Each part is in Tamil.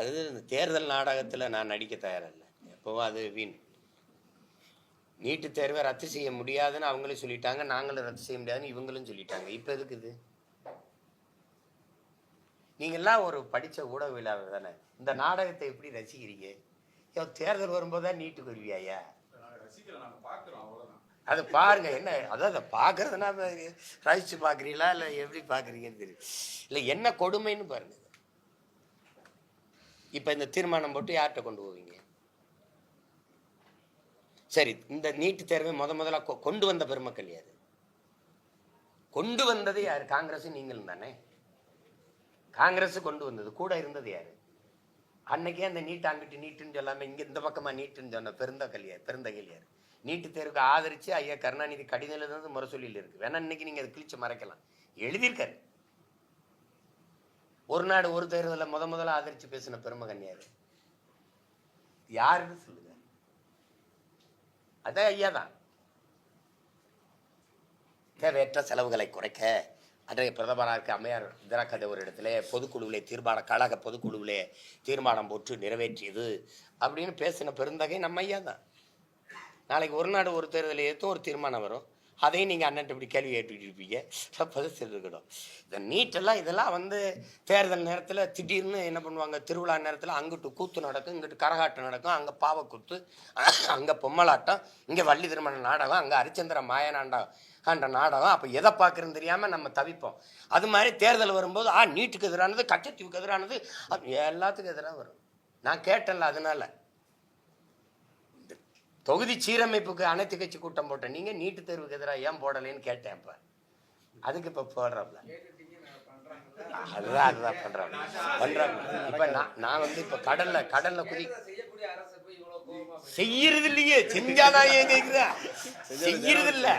அது தேர்தல் நாடகத்தில் நான் நடிக்க தயாரில்லை. எப்போவும் அது வீண். நீட்டு தேர்வை ரத்து செய்ய முடியாதுன்னு அவங்களும் சொல்லிட்டாங்க, நாங்களும் ரத்து செய்ய முடியாதுன்னு இவங்களும் சொல்லிட்டாங்க. இப்போ எதுக்குது? நீங்கள்லாம் ஒரு படித்த ஊடகவியலாளர் தானே, இந்த நாடகத்தை எப்படி ரசிக்கிறீங்க? தேர்தல் வரும்போது தான் நீட்டுக்கு வருவியாயா? அதை பாருங்க. என்ன அதாவது அதை பார்க்கறதுனா ரசிச்சு பார்க்குறீங்களா இல்லை எப்படி பார்க்குறீங்கன்னு தெரியும். இல்லை என்ன கொடுமைன்னு பாருங்க. இப்போ இந்த தீர்மானம் போட்டு யார்கிட்ட கொண்டு போவீங்க? சரி, இந்த நீட்டு தேர்வை முதல்ல கொண்டு வந்த பெருமக்கள் யாரு? கொண்டு வந்தது யாரு? காங்கிரஸ் நீங்களும் தானே. காங்கிரஸ் கொண்டு வந்தது, கூட இருந்தது யாரு? அன்னைக்கே அந்த நீட் அங்கிட்டு நீட்டுன்னு சொல்லாம இங்க இந்த பக்கமா நீட்டுன்னு சொன்ன பெருந்தகையில் யாரு? நீட்டு தேர்வுக்கு ஆதரிச்சு ஐயா கருணாநிதி கடிதம் எழுதுனது முரசொலியில் இருக்கு. வேணா இன்னைக்கு நீங்க அதை கிழிச்சு மறைக்கலாம். எழுதியிருக்காரு. ஒரு நாடு ஒரு தேர்தலை முதல்ல ஆதரிச்சு பேசின பெருமகன் யாரு? யாருன்னு சொல்லுங்க. அதே ஐயா தான். தேவையற்ற செலவுகளை குறைக்க அன்றைய பிரதமராக அம்மையார் இந்திரா காந்தி ஒரு இடத்துல பொதுக்குழுவிலே கழக பொதுக்குழுவிலே தீர்மானம் போட்டு நிறைவேற்றியது அப்படின்னு பேசின பெருந்தகை நம்ம ஐயா தான். நாளைக்கு ஒரு நாடு ஒரு தேர்தலை ஏற்றும் ஒரு தீர்மானம் வரும், அதையும் நீங்கள் அண்ணன் இப்படி கேள்வி கேட்டுக்கிட்டு இருப்பீங்க. பதில் இருக்கணும். இந்த நீட்டெல்லாம் இதெல்லாம் தேர்தல் நேரத்தில் திடீர்னு என்ன பண்ணுவாங்க, திருவிழா நேரத்தில் அங்கிட்டு கூத்து நடக்கும், இங்கிட்டு கரகாட்டம் நடக்கும், அங்கே பாவக்கூத்து, அங்கே பொம்மலாட்டம், இங்கே வள்ளி திருமண நாடகம், அங்கே ஹரிச்சந்திர மாயனாண்டம் அந்த நாடகம். அப்போ எதை பார்க்குறதுன்னு தெரியாமல் நம்ம தவிப்போம். அது மாதிரி தேர்தல் வரும்போது நீட்டுக்கு எதிரானது, கச்சத்தீவுக்கு எதிரானது, எல்லாத்துக்கும் எதிராக வரும். நான் கேட்டேன்ல, அதனால தொகுதி சீரமைப்புக்கு அனைத்து கட்சி கூட்டம் போட்டேன். நீங்கள் நீட்டு தேர்வுக்கு எதிராக ஏன் போடலைன்னு கேட்டேன். இப்போ அதுக்கு இப்போ போடுறாப்ல. அதுதான் பண்றாங்க. இப்போ நான் இப்போ கடல்ல குதி செய்யறது இல்லையே, செஞ்சாதான் ஏன் கேட்குறேன்? செய்யறது இல்லை,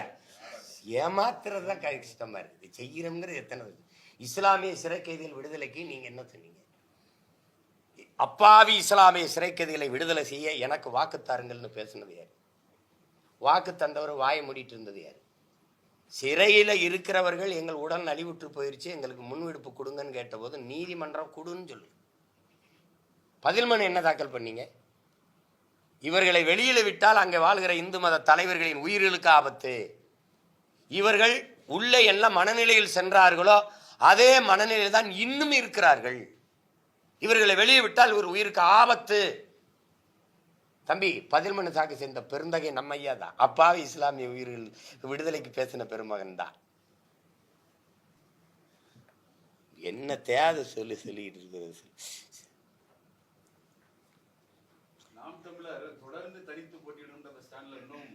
ஏமாத்துறது தான் கஷ்டமா இருக்குது. செய்யறோம்ங்கிறது எத்தனை? இஸ்லாமிய சிறை கைதிகள் விடுதலைக்கு நீங்க என்ன சொன்னீங்க? அப்பாவி இஸ்லாமிய சிறை கைதிகளை விடுதலை செய்ய எனக்கு வாக்கு தாருங்கள்னு பேசுனது யாரு? வாக்கு தந்தவர் வாயை மூடிட்டு இருந்தது யாரு? சிறையில இருக்கிறவர்கள் எங்கள் உடல் நலிவுற்று போயிருச்சு, எங்களுக்கு முன்விடுப்பு கொடுங்கன்னு கேட்டபோது நீதிமன்றம் கொடுன்னு சொல்லு. பதில் மனு என்ன தாக்கல் பண்ணீங்க? இவர்களை வெளியில விட்டால் அங்கே வாழ்கிற இந்து மத தலைவர்களின் உயிர்களுக்கு ஆபத்து, இவர்கள் உள்ள என்ன மனநிலையில் சென்றார்களோ அதே மனநிலையில் தான் இன்னும் இருக்கிறார்கள், இவர்களை வெளியே விட்டால் ஒரு உயிருக்கு ஆபத்து. தம்பி, பதில் மனு தாக்கல் செய்த பெருந்தகை நம்ம ஐயா தான். அப்பாவி இஸ்லாமிய உயிர்கள் விடுதலைக்கு பேசின பெருமகன் தான். என்ன தேவை சொல்லிட்டு இருக்கிறது. நாம் தமிழர் தொடர்ந்து தனித்து போட்டியிடும் ஸ்டாண்ட்ல இன்னும்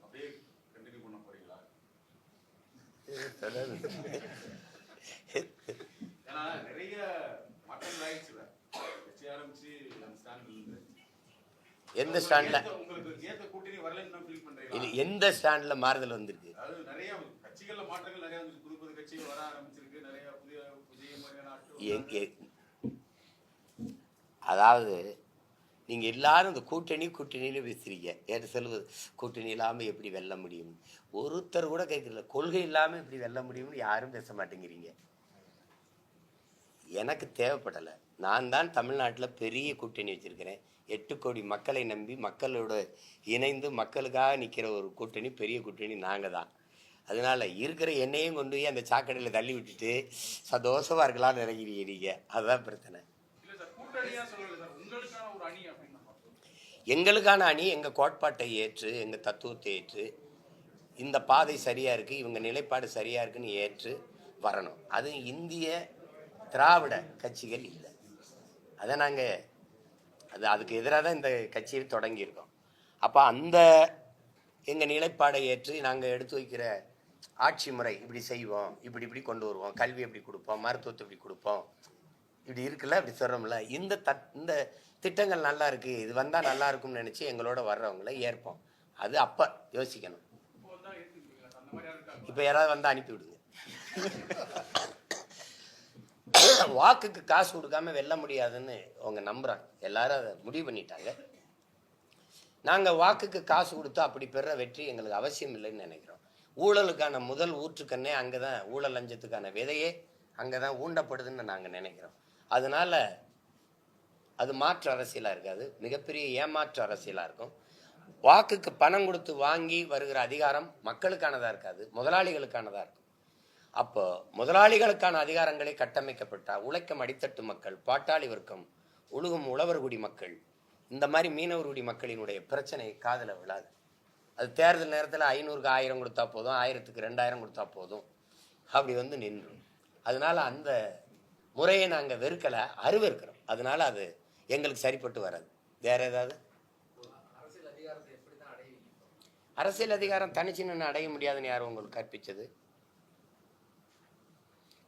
அப்படியே கண்டினியூ பண்ண போறீங்களா? ஏன்னா நிறைய மாற்றங்கள் ஆயிடுச்சுல, கட்சி ஆரம்பிச்சு அந்த ஸ்டாண்ட்ல இருந்து எந்த ஸ்டாண்ட்ல உங்களுக்கு ஏத்த கூட்டணி வரலன்னு ஃபீல் பண்றீங்களா? இது எந்த ஸ்டாண்ட்ல மாறுதல் வந்திருக்கு? அதாவது நிறைய கட்சிகள்ல மாற்றங்கள் நிறைய வந்து புது கட்சிகள் வர ஆரம்பிச்சிருக்கு, நிறைய புதிய மாதிரியான. அதாவது நீங்க எல்லாரும் இந்த கூட்டணின்னு பேசுறீங்க. ஏற்ற சொல்லுவது கூட்டணி இல்லாம எப்படி வெல்ல முடியும்? ஒருத்தர் கூட கேட்கல. கொள்கை இல்லாம எப்படி வெல்ல முடியும்னு யாரும் பேச மாட்டேங்கிறீங்க. எனக்கு தேவைப்படலை. நான் தான் தமிழ்நாட்டில் பெரிய கூட்டணி வச்சிருக்கிறேன். 8 கோடி மக்களை நம்பி மக்களோட இணைந்து மக்களுக்காக நிற்கிற ஒரு கூட்டணி, பெரிய கூட்டணி நாங்கள் தான். அதனால இருக்கிற எண்ணெயும் கொண்டு போய் அந்த சாக்கடையில் தள்ளி விட்டுட்டு சந்தோஷமா இருக்கலாம்னு நினைக்கிறீங்க நீங்க. அதுதான் பிரச்சனை. எங்களுக்கான அணி எங்கள் கோட்பாட்டை ஏற்று, எங்கள் தத்துவத்தை ஏற்று, இந்த பாதை சரியாக இருக்குது, இவங்க நிலைப்பாடு சரியாக இருக்குன்னு ஏற்று வரணும். அது இந்திய திராவிட கட்சிகள் இல்லை. அதை நாங்கள் அதுக்கு எதிராக தான் இந்த கட்சியை தொடங்கியிருக்கோம். அப்போ அந்த எங்கள் நிலைப்பாடை ஏற்று நாங்கள் எடுத்து வைக்கிற ஆட்சி முறை இப்படி செய்வோம், இப்படி கொண்டு வருவோம், கல்வி எப்படி கொடுப்போம், மருத்துவத்தை எப்படி கொடுப்போம், இப்படி இருக்குல்ல, இப்படி சொல்கிறோம்ல, இந்த திட்டங்கள் நல்லா இருக்குது, இது வந்தால் நல்லா இருக்கும்னு நினச்சி எங்களோட வர்றவங்கள ஏற்போம். அது அப்போ யோசிக்கணும். இப்போ யாராவது வந்தால் அனுப்பி விடுங்க. வாக்குக்கு காசு கொடுக்காம வெல்ல முடியாதுன்னு அவங்க நம்புறாங்க. எல்லாரும் அதை முடிவு பண்ணிட்டாங்க. நாங்கள் வாக்குக்கு காசு கொடுத்து அப்படி பெற வெற்றி எங்களுக்கு அவசியம் இல்லைன்னு நினைக்கிறோம். ஊழலுக்கான முதல் ஊற்றுக்கண்ணே அங்கே தான், ஊழல் லஞ்சத்துக்கான விதையே அங்கே தான் ஊண்டப்படுதுன்னு நாங்கள் நினைக்கிறோம். அதனால அது மாற்று அரசியலாக இருக்காது, மிகப்பெரிய ஏமாற்று அரசியலாக இருக்கும். வாக்குக்கு பணம் கொடுத்து வாங்கி வருகிற அதிகாரம் மக்களுக்கானதாக இருக்காது, முதலாளிகளுக்கானதாக இருக்கும். அப்போ முதலாளிகளுக்கான அதிகாரங்களை கட்டமைக்கப்பட்டால் உழைக்கும் அடித்தட்டு மக்கள், பாட்டாளி வர்க்கம், உழுகும் உழவர்குடி மக்கள், இந்த மாதிரி மீனவர்குடி மக்களினுடைய பிரச்சனை காதில் விழாது. அது தேர்தல் நேரத்தில் 500க்கு 1000 கொடுத்தா போதும், 1000க்கு 2000 கொடுத்தா போதும், அப்படி வந்து நின்றும். அதனால அந்த முறையை நாங்கள் வெறுக்கலை, அருவருக்கிறோம். அதனால அது எங்களுக்கு சரிப்பட்டு வராது. வேற ஏதாவது அரசியல் அதிகாரம் தனிச்சு நின்று அடைய முடியாதுன்னு யாரும் உங்களுக்கு கற்பிச்சது?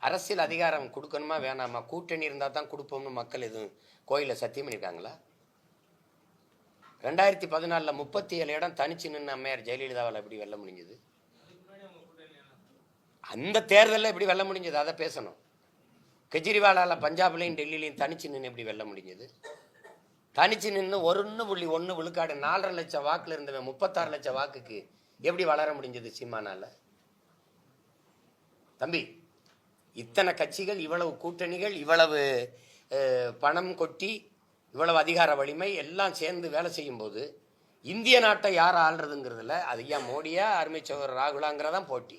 அரசியல் அதிகாரம் கொடுக்கணுமா வேணாமா? கூட்டணி இருந்தால் தான் கொடுப்போம்னு மக்கள் எதுவும் கோயிலில் சத்தியம் பண்ணியிருக்காங்களா? 2014 37 இடம் தனிச்சு நின்று அம்மையார் ஜெயலலிதாவால் எப்படி வெல்ல முடிஞ்சது? அந்த தேர்தலில் எப்படி வெல்ல முடிஞ்சது அதை பேசணும். கெஜ்ரிவாலால் பஞ்சாப்லையும் டெல்லியிலையும் தனிச்சு நின்று எப்படி வெல்ல முடிஞ்சது? தனிச்சு நின்று 1.1 விழுக்காடு 4.5 லட்சம் வாக்குல இருந்தவன் 36 லட்சம் வாக்குக்கு எப்படி வளர முடிஞ்சது சீமானால? தம்பி, இத்தனை கட்சிகள், இவ்வளவு கூட்டணிகள், இவ்வளவு பணம் கொட்டி, இவ்வளவு அதிகார வலிமை எல்லாம் சேர்ந்து வேலை செய்யும் போது இந்திய நாட்டை யார் ஆள்றதுங்கிறதுல அது ஏன் மோடியா அருமை சகோதரர் ராகுலாங்கிறதான் போட்டி.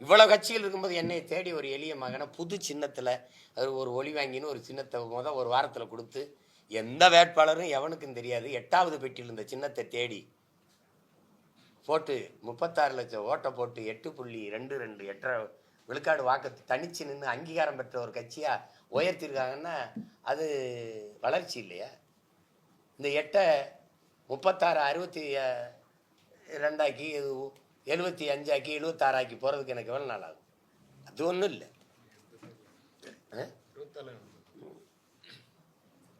இவ்வளவு கட்சிகள் இருக்கும்போது என்னை தேடி ஒரு எளிய மகனை புது சின்னத்தில் அது ஒரு ஒளி வாங்கின்னு ஒரு சின்னத்தை ஒரு வாரத்தில் கொடுத்து, எந்த வேட்பாளரும் எவனுக்கும் தெரியாது, 8வது பெட்டியில் இருந்த சின்னத்தை தேடி போட்டு 36 லட்சம் ஓட்டை போட்டு 8.22 8 விழுக்காடு வாக்கு தனிச்சு நின்று அங்கீகாரம் பெற்ற ஒரு கட்சியாக உயர்த்திருக்காங்கன்னா அது வளர்ச்சி இல்லையா? இந்த 8 36 62 ஆக்கி 75 ஆக்கி 76 ஆக்கி போகிறதுக்கு எனக்கு எவ்வளோ நாள் ஆகும்? அது ஒன்றும் இல்லை.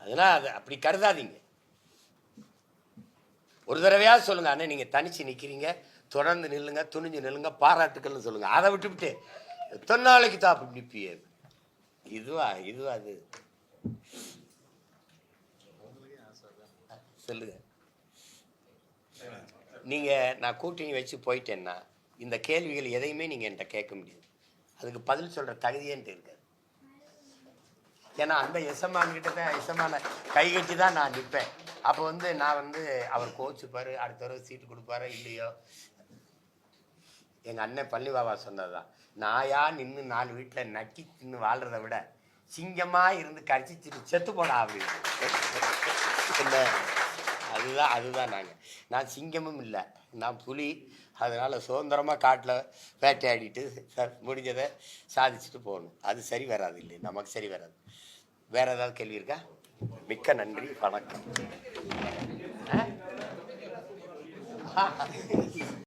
அதெல்லாம் அது அப்படி கருதாதீங்க. ஒரு தடவையாவது சொல்லுங்க, அண்ணே நீங்கள் தனிச்சு நிற்கிறீங்க, தொடர்ந்து நில்லுங்க, துணிஞ்சு நில்லுங்க, பாராட்டுக்கள்னு சொல்லுங்க. அதை விட்டுவிட்டு தொன்னாளைக்கு தான் அப்படி நிற்பியே, இதுவா அது சொல்லுங்க. நீங்கள் நான் கூட்டணி வச்சு போயிட்டேன்னா இந்த கேள்விகள் எதையுமே நீங்கள் என்கிட்ட கேட்க முடியாது, அதுக்கு பதில் சொல்கிற தகுதியன்ட்டு இருக்காது. ஏன்னா அந்த எசமான்கிட்ட தான் எசமான கை கட்டி தான் நான் நிற்பேன். அப்போ வந்து நான் வந்து அவர் கோச்சுப்பார், அடுத்த தடவை சீட்டு கொடுப்பாரோ இல்லையோ. எங்கள் அண்ணன் பள்ளி பாபா சொன்னதுதான், நாயா நின்று 4 வீட்டில் நக்கி தின்னு வாழ்கிறத விட சிங்கமாக இருந்து கடிச்சிட்டு செத்து போனா அப்படின்னு. அதுதான் நான் சிங்கமும் இல்லை, நான் புலி. அதனால் சுதந்திரமாக காட்டில் வேட்டையாடிட்டு முடிஞ்சதை சாதிச்சுட்டு போகணும். அது சரி வராது, இல்லை நமக்கு சரி வராது. வேற ஏதாவது கேள்வி இருக்கா? மிக்க நன்றி, வணக்கம்.